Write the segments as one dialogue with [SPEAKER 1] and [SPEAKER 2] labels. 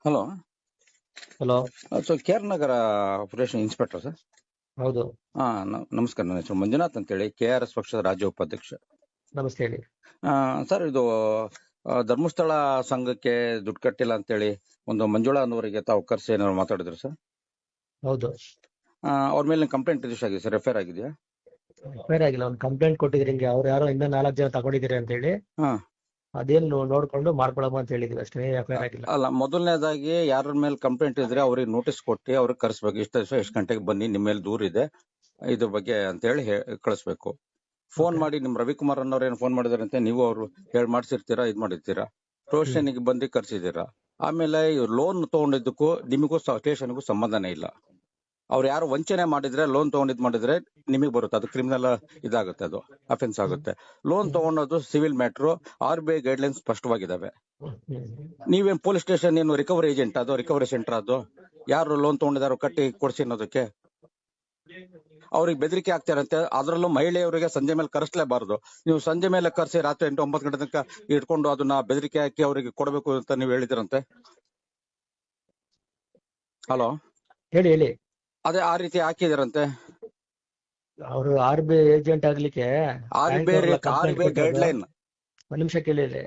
[SPEAKER 1] Hello.
[SPEAKER 2] Hello.
[SPEAKER 1] So KR ನಗರ operation inspector sir.
[SPEAKER 2] ಹೌದು.
[SPEAKER 1] ನಮಸ್ಕಾರ. ನನ್ನ ಹೆಸರು ಮಂಜುನಾಥ್ ಅಂತೇಳಿ, KRS ಪಕ್ಷದ ರಾಜ್ಯ ಉಪಾಧ್ಯಕ್ಷ.
[SPEAKER 2] ನಮಸ್ತೆ ಹೇಳಿ.
[SPEAKER 1] ಸರ್, ಇದು ಧರ್ಮಸ್ಥಳ ಸಂಘಕ್ಕೆ ದುಡ್ಡು ಕಟ್ಟಿಲ್ಲ ಅಂತೇಳಿ ಒಂದು ಮಂಜುಳಾ ಅನ್ನೋರಿಗೆ ತಾವು ಕರೆಸಿ ಏನಾದ್ರು ಮಾತಾಡಿದ್ರು ಸರ್?
[SPEAKER 2] ಹೌದು.
[SPEAKER 1] ಅವ್ರ ಮೇಲೆ ಕಂಪ್ಲೇಂಟ್ ರಿಜಿಸ್ಟರ್ ಆಗಿದೆ ಸರ್? FIR ಆಗಿದೆಯಾ?
[SPEAKER 2] ಫೇರ್ ಆಗಿಲ್ಲ, ಒಂದು ಕಂಪ್ಲೇಂಟ್ ಕೊಟ್ಟಿದ್ರಿ ಹಿಂಗೆ ಅವ್ರು ಯಾರೋ ಇನ್ನೂ 4 ಜನ ತಗೊಂಡಿದ್ದೀರಿ ಅಂತ ಹೇಳಿ.
[SPEAKER 1] ಹಾ.
[SPEAKER 2] ಅದೇನು ನೋಡ್ಕೊಂಡು ಮಾಡ್ಕೊಳಮ್ಮ ಅಂತ ಹೇಳಿದ್ವಿ ಅಷ್ಟೇ, FIR ಆಗಿಲ್ಲ.
[SPEAKER 1] ಅಲ್ಲ, ಮೊದಲನೇದಾಗಿ ಯಾರ ಮೇಲೆ ಕಂಪ್ಲೇಂಟ್ ಇದ್ರೆ ಅವ್ರಿಗೆ ನೋಟಿಸ್ ಕೊಟ್ಟು ಅವ್ರಿಗೆ ಕರೆಸ್ಬೇಕು. ಎಷ್ಟು ಗಂಟೆಗೆ ಬನ್ನಿ, ನಿಮ್ಮ ಮೇಲೆ ದೂರ ಇದೆ ಇದ್ರ ಬಗ್ಗೆ ಅಂತ ಹೇಳಿ ಕಳಿಸ್ಬೇಕು. ಫೋನ್ ಮಾಡಿ ನಿಮ್ ರವಿಕುಮಾರ್ ಅನ್ನೋರು ಏನ್ ಫೋನ್ ಮಾಡಿದಾರಂತೆ, ನೀವು ಅವ್ರು ಹೇಳಿ ಮಾಡ್ಸಿರ್ತೀರಾ, ಇದ್ ಮಾಡಿರ್ತೀರಾ, ಸ್ಟೇಷನ್ಗೆ ಬಂದು ಕರ್ಸಿದ್ದೀರಾ. ಆಮೇಲೆ ಲೋನ್ ತಗೊಂಡಿದ್ದಕ್ಕೂ ನಿಮಗೂ ಸ್ಟೇಷನ್ಗೂ ಸಂಬಂಧನೇ ಇಲ್ಲ. ಅವ್ರು ಯಾರು ವಂಚನೆ ಮಾಡಿದ್ರೆ, ಲೋನ್ ತಗೊಂಡಿದ್ ಮಾಡಿದ್ರೆ ನಿಮಗೆ ಬರುತ್ತೆ, ಅದು ಕ್ರಿಮಿನಲ್ ಇದಾಗುತ್ತೆ, ಅದು ಅಫೆನ್ಸ್ ಆಗುತ್ತೆ. ಲೋನ್ ತಗೊಂಡೋದು ಸಿವಿಲ್ ಮ್ಯಾಟ್ರು, RBI ಗೈಡ್ಲೈನ್ಸ್ ಸ್ಪಷ್ಟವಾಗಿದ್ದಾವೆ. ನೀವೇನ್ ಪೊಲೀಸ್ ಸ್ಟೇಷನ್ ಏನು ರಿಕವರಿ ಏಜೆಂಟ್, ಅದು ರಿಕವರಿ ಸೆಂಟರ್? ಅದು ಯಾರು ಲೋನ್ ತಗೊಂಡಿದಾರೋ ಕಟ್ಟಿ ಕೊಡ್ಸಿ ಅನ್ನೋದಕ್ಕೆ ಅವ್ರಿಗೆ ಬೆದರಿಕೆ ಆಗ್ತಾರಂತೆ. ಅದರಲ್ಲೂ ಮಹಿಳೆಯವರಿಗೆ ಸಂಜೆ ಮೇಲೆ ಕರೆಸಲೇಬಾರದು. ನೀವು ಸಂಜೆ ಮೇಲೆ ಕರೆಸಿ ರಾತ್ರಿ 8-9 ಗಂಟೆ ತನಕ ಇಟ್ಕೊಂಡು ಅದನ್ನ ಬೆದರಿಕೆ ಹಾಕಿ ಅವರಿಗೆ ಕೊಡಬೇಕು ಅಂತ ನೀವು ಹೇಳಿದ್ರಂತೆ. ಹಲೋ,
[SPEAKER 2] ಹೇಳಿ ಹೇಳಿ.
[SPEAKER 1] ಅದೇ ಆ ರೀತಿ ಹಾಕಿದಾರಂತೆ.
[SPEAKER 2] ಅವರು RBI ಏಜೆಂಟ್ ಆಗ್ಲಿಕ್ಕೆ
[SPEAKER 1] RBI ಗೈಡ್ಲೈನ್.
[SPEAKER 2] ಒಂದ್ ನಿಮಿಷ ಕೇಳಿದ್ರೆ,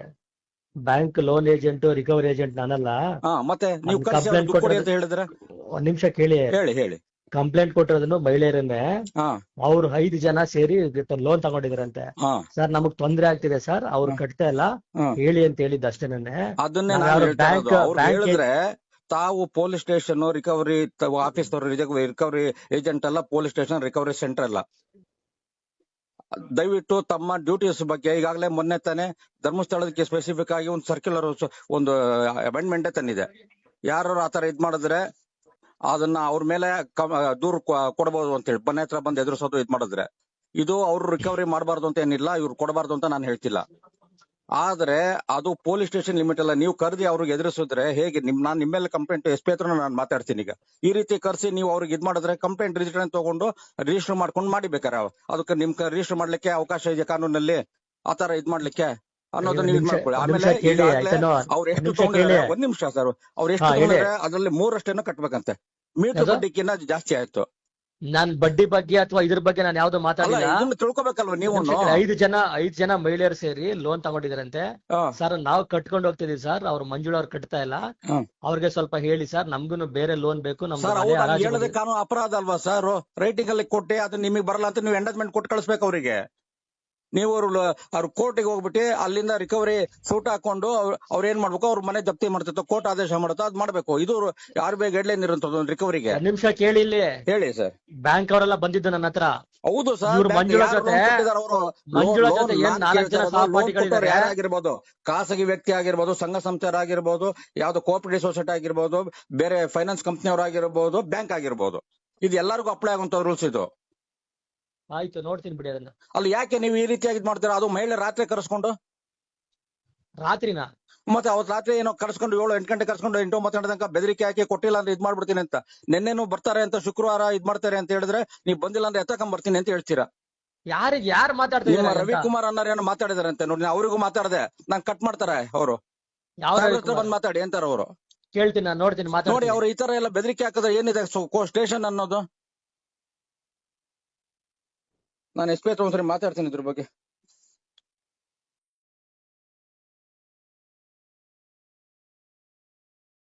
[SPEAKER 2] bank loan agent recovery agent ನಾನಲ್ಲ.
[SPEAKER 1] ಮತ್ತೆ ನೀವು ಅಂತ ಹೇಳಿದ್ರೆ
[SPEAKER 2] ಒಂದ್ ನಿಮಿಷ ಕೇಳಿ.
[SPEAKER 1] ಹೇಳಿ.
[SPEAKER 2] ಕಂಪ್ಲೇಂಟ್ ಕೊಟ್ಟಿರೋದನ್ನು ಮಹಿಳೆಯರನ್ನೇ. ಅವ್ರು 5 ಜನ ಸೇರಿ ಲೋನ್ ತಗೊಂಡಿದ್ರಂತೆ. ಸರ್, ನಮಗ್ ತೊಂದ್ರೆ ಆಗ್ತಿದೆ ಸರ್, ಅವ್ರು ಕಟ್ತಾ ಇಲ್ಲ, ಹೇಳಿ ಅಂತ ಹೇಳಿದ್ದು ಅಷ್ಟೇನೆ.
[SPEAKER 1] ಅದನ್ನೇ ತಾವು police station recovery office recovery agent ಅಲ್ಲ, ಪೊಲೀಸ್ ಸ್ಟೇಷನ್ ರಿಕವರಿ ಸೆಂಟರ್ ಅಲ್ಲ. ದಯವಿಟ್ಟು ತಮ್ಮ ಡ್ಯೂಟೀಸ್ ಬಗ್ಗೆ, ಈಗಾಗಲೇ ಮೊನ್ನೆ ತಾನೆ ಧರ್ಮಸ್ಥಳಕ್ಕೆ ಸ್ಪೆಸಿಫಿಕ್ ಆಗಿ ಒಂದು ಸರ್ಕ್ಯುಲರ್, ಒಂದು ಅಮೆಂಡ್ಮೆಂಟ್ ತಂದಿದೆ. ಯಾರು ಆತರ ಇದ್ ಮಾಡಿದ್ರೆ ಅದನ್ನ ಅವ್ರ ಮೇಲೆ ದೂರು ಕೊಡಬಹುದು ಅಂತ ಹೇಳಿ, ಮನೆ ಹತ್ರ ಬಂದು ಎದುರಿಸೋದು ಇದ್ ಮಾಡಿದ್ರೆ. ಇದು ಅವ್ರು ರಿಕವರಿ ಮಾಡಬಾರ್ದು ಅಂತ ಏನಿಲ್ಲ, ಇವ್ರು ಕೊಡಬಾರ್ದು ಅಂತ ನಾನು ಹೇಳ್ತಿಲ್ಲ. ಆದ್ರೆ ಅದು ಪೊಲೀಸ್ ಸ್ಟೇಷನ್ ಲಿಮಿಟ್ ಅಲ್ಲ. ನೀವು ಕರೆದಿ ಅವ್ರಿಗೆ ಎದುರಿಸಿದ್ರೆ ಹೇಗೆ? ನಾನ್ ನಿಮ್ಮ ಮೇಲೆ ಕಂಪ್ಲೇಂಟ್ SP ಹತ್ರ ನಾನು ಮಾತಾಡ್ತೀನಿ. ಈಗ ಈ ರೀತಿ ಕರ್ಸಿ ನೀವು ಅವ್ರಿಗೆ ಇದ್ ಮಾಡಿದ್ರೆ ಕಂಪ್ಲೇಂಟ್ ರಿಜಿಸ್ಟರ್ ತಗೊಂಡು ರಿಜಿಸ್ಟರ್ ಮಾಡ್ಕೊಂಡು ಮಾಡಿಬೇಕಾರೆ ಅದಕ್ಕೆ ನಿಮ್ ರಿಜಿಸ್ಟರ್ ಮಾಡ್ಲಿಕ್ಕೆ ಅವಕಾಶ ಇದೆ ಕಾನೂನಲ್ಲಿ, ಆತರ ಇದ್ ಮಾಡ್ಲಿಕ್ಕೆ ಅನ್ನೋದನ್ನ ನೀವು ಮಾಡ್ಕೊಳ್ಳಿ. ಆಮೇಲೆ ಅವ್ರು ಎಷ್ಟು ತಗೊಂಡಿದ್ದಾರೆ, ಒಂದ್ ನಿಮಿಷ ಸರ್, ಅವ್ರು ಎಷ್ಟು ತಗೊಂಡಿದ್ದಾರೆ ಅದ್ರಲ್ಲಿ 3% ಕಟ್ಬೇಕಂತೆ. ಮೀಟರ್ ಬಡ್ಡಿಕ್ಕಿಂತ ಜಾಸ್ತಿ ಆಯ್ತು.
[SPEAKER 2] ನಾನ್ ಬಡ್ಡಿ ಬಗ್ಗೆ ಅಥವಾ ಇದ್ರ ಬಗ್ಗೆ ನಾನು ಯಾವ್ದು ಮಾತಾಡಿಲ್ಲ.
[SPEAKER 1] ತಿಳ್ಕೊಬೇಕಲ್ವ ನೀವು?
[SPEAKER 2] 5 ಜನ ಮಹಿಳೆಯರು ಸೇರಿ ಲೋನ್ ತಗೊಂಡಿದಾರಂತೆ. ಸರ್, ನಾವು ಕಟ್ಕೊಂಡು ಹೋಗ್ತಿದೀವಿ ಸರ್, ಅವ್ರು ಮಂಜುಳಾ ಅವ್ರು ಕಟ್ತಾ ಇಲ್ಲ, ಅವ್ರಿಗೆ ಸ್ವಲ್ಪ ಹೇಳಿ ಸರ್, ನಮ್ಗೂ ಬೇರೆ ಲೋನ್ ಬೇಕು.
[SPEAKER 1] ಹೇಳೋದೇ ಕಾನೂನು ಅಪರಾಧ ಅಲ್ವಾ ಸರ್? ರೈಟಿಂಗ್ ಅಲ್ಲಿ ಕೊಟ್ಟೆ ಅದು ನಿಮಗೆ ಬರಲ್ಲ ಅಂತ ನೀವು ಎಂಡಜ್ಮೆಂಟ್ ಕೊಟ್ಟು ಕಳಿಸ್ಬೇಕು ಅವರಿಗೆ. ನೀವು ಅವ್ರ ಕೋರ್ಟಿಗೆ ಹೋಗ್ಬಿಟ್ಟು ಅಲ್ಲಿಂದ ರಿಕವರಿ ಸೂಟ್ ಹಾಕೊಂಡು ಅವ್ರು ಏನ್ ಮಾಡ್ಬೇಕು, ಅವ್ರ ಮನೆ ಜಪ್ತಿ ಮಾಡ್ತಿತ್ತು, ಕೋರ್ಟ್ ಆದೇಶ ಮಾಡುತ್ತೋ ಅದು ಮಾಡ್ಬೇಕು. ಇದು RBI ಗೈಡ್ಲೈನ್ ಇರುವಂತದ್ದು ರಿಕವರಿಗೆ.
[SPEAKER 2] ನಿಮಿಷ ಕೇಳಿ, ಇಲ್ಲಿ
[SPEAKER 1] ಹೇಳಿ ಸರ್.
[SPEAKER 2] ಬ್ಯಾಂಕ್ ಅವರೆಲ್ಲ ಬಂದಿದ್ದು ನನ್ನ ಹತ್ರ.
[SPEAKER 1] ಹೌದು ಸರ್, ಯಾರಾಗಿರ್ಬೋದು, ಖಾಸಗಿ ವ್ಯಕ್ತಿ ಆಗಿರ್ಬೋದು, ಸಂಘ ಸಂಸ್ಥೆಯವರಾಗಿರ್ಬೋದು, ಯಾವ್ದೋ ಕೋಆಪರೇಟಿವ್ ಸೊಸೈಟಿ ಆಗಿರ್ಬೋದು, ಬೇರೆ ಫೈನಾನ್ಸ್ ಕಂಪ್ನಿಯವರಾಗಿರ್ಬೋದು, ಬ್ಯಾಂಕ್ ಆಗಿರ್ಬೋದು, ಇದು ಎಲ್ಲರಿಗೂ ಅಪ್ಲೈ ಆಗುವಂತ ರೂಲ್ಸ್ ಇದು.
[SPEAKER 2] ಆಯ್ತು, ನೋಡ್ತೀನಿ ಬಿಡಿ ಅದನ್ನ.
[SPEAKER 1] ಅಲ್ಲಿ ಯಾಕೆ ನೀವು ಈ ರೀತಿಯಾಗಿ ಮಾಡ್ತೀರಾ? ಅದು ಮಹಿಳೆ ರಾತ್ರಿ ಕರೆಸ್ಕೊಂಡು,
[SPEAKER 2] ರಾತ್ರಿನಾ?
[SPEAKER 1] ಮತ್ತೆ ಅವತ್ತು ರಾತ್ರಿ ಏನೋ ಕರ್ಸ್ಕೊಂಡು 7-8 ಗಂಟೆ ಕರ್ಸ್ಕೊಂಡು 8-9 ಗಂಟೆ ತನಕ ಬೆದರಿಕೆ ಹಾಕಿ ಕೊಟ್ಟಿಲ್ಲ ಅಂದ್ರೆ ಇದ್ ಮಾಡ್ಬಿಡ್ತೀನಿ ಅಂತ. ನಿನ್ನೆನು ಬರ್ತಾರೆ ಅಂತ, ಶುಕ್ರವಾರ ಇದ್ ಮಾಡ್ತಾರೆ ಅಂತ ಹೇಳಿದ್ರೆ ನೀವು ಬಂದಿಲ್ಲ ಅಂದ್ರೆ ಎತ್ತಕೊಂಡ್ ಬರ್ತೀನಿ ಅಂತ ಹೇಳ್ತೀರಾ.
[SPEAKER 2] ಯಾರು ಮಾತಾಡ್ತಾರೆ?
[SPEAKER 1] ರವಿಕುಮಾರ್ ಅನ್ನೋರು ಏನೋ ಮಾತಾಡಿದಾರಂತೆ ನೋಡಿ, ಅವ್ರಿಗೂ ಮಾತಾಡದೆ ನಂಗೆ ಕಟ್ ಮಾಡ್ತಾರೆ ಅವರು. ಬಂದ್ ಮಾತಾಡಿ ಅಂತಾರ ಅವರು.
[SPEAKER 2] ಕೇಳ್ತೀನಿ, ನಾನು ನೋಡ್ತೀನಿ,
[SPEAKER 1] ನೋಡಿ. ಅವ್ರು ಈ ತರ ಎಲ್ಲ ಬೆದರಿಕೆ ಹಾಕಿದ್ರೆ ಏನಿದೆ ಸ್ಟೇಷನ್ ಅನ್ನೋದು? ನಾನು SP ಹತ್ರ ಒಂದ್ಸರಿ ಮಾತಾಡ್ತೀನಿ ಇದ್ರ ಬಗ್ಗೆ.